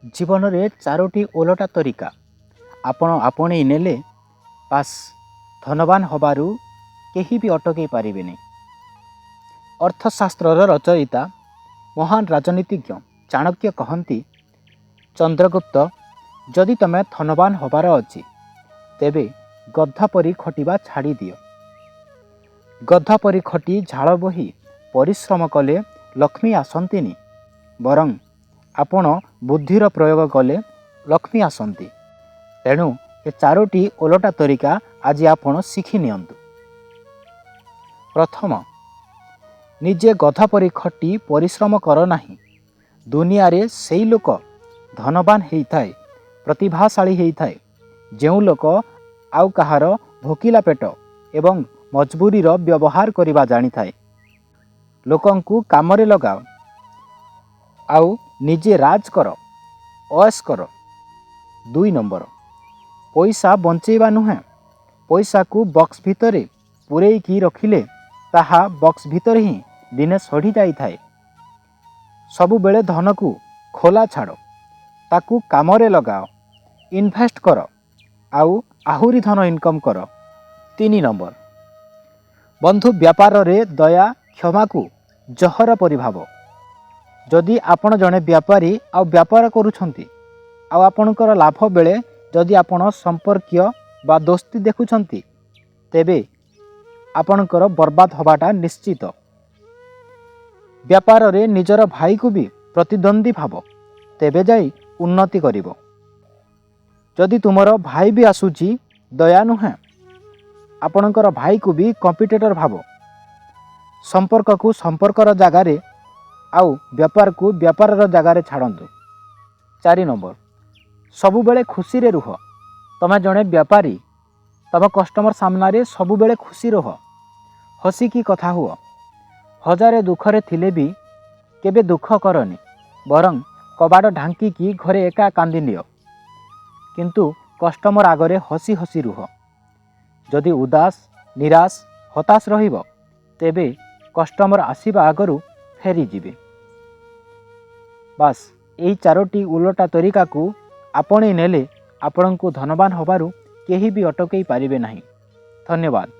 जीवन में चारोटी ओलटा तरीका आपण आपणई नेले बास धनवान हबारू केही भी अटकई पारिबेनी। अर्थशास्त्र रचयिता महान राजनीतिज्ञ चाणक्य कहती, चंद्रगुप्त जदि तमें धनवान हबार अछि तेबे गधा परी खटिबा छाड़ी दियो। गधा परी खटी झाड़ बोही परिश्रम कले लक्ष्मी आसंतीनी, बरं आपण बुद्धिर प्रयोग कले लक्ष्मी आसंती। तेणु ए चारोटी ओलटा तरीका आज आपण शिखि नियंतु। प्रथम, निजे गधा परी खटी परिश्रम कर नाही। दुनिया रे सेई लोक धनवान हेइथाए, प्रतिभाशाली हेइथाए जेउ लोक आउ कहार भोकिला पेट एवं मजबूरीर व्यवहार करिबा जानी थाए। लोकंकु कामरे लगाओ आउ निजे राज कर, ऐश कर। 2 नंबर, पैसा बंचेबा नुहे, पैसा को बक्स भितरे पुरई की रखिले ताहा बक्स भितर ही दिने सढ़ी जाई थाए। सबु बेले धन को खोला छाड़, ताकू कामरे लगाओ, इन्वेस्ट कर आउ आहुरी धन इनकम कर। 3 नंबर, बंधु व्यापार रे दया क्षमा को जहर परि भाव। जदि आपण जने व्यापारी आ व्यापार करूछंती आ आपणकर लाभ बेले जदि आपण संपर्कीय बा दोस्ती देखुछंती तेबे आपणकर बर्बाद हबाटा निश्चित। व्यापार रे निजर भाई को भी प्रतिद्वंदी भाव, तेबे जाई उन्नति करिवो। जदि तुमर भाई भी आसुची दया नुहे, आपणकर भाई को भी कॉम्पिटिटर भाव। संपर्क को संपर्कर जगार आउ व्यापार को व्यापार जगार छाड़ंतु। 4 नंबर, सबु बेले खुशी रे रुह। तमे जने व्यापारी, तम कस्टमर सामना रे सबु बेले खुशी रह, हसी की कथा हुआ। हजारे दुखरे थिले भी केबे दुख करनी, बरं कबाड़ ढांकी की घरे एका कांदी नियो, किंतु कस्टमर आगरे हसी हसी रुह। जदि उदास निराश हताश रहिबो तेबे कस्टमर आसीबा आगरू फेरी जीवे। बास यही चारोटी उलटा तरीका को आपणे नेले आपण को धनवान हबारू केही भी अटकई पारिबे नहीं। धन्यवाद।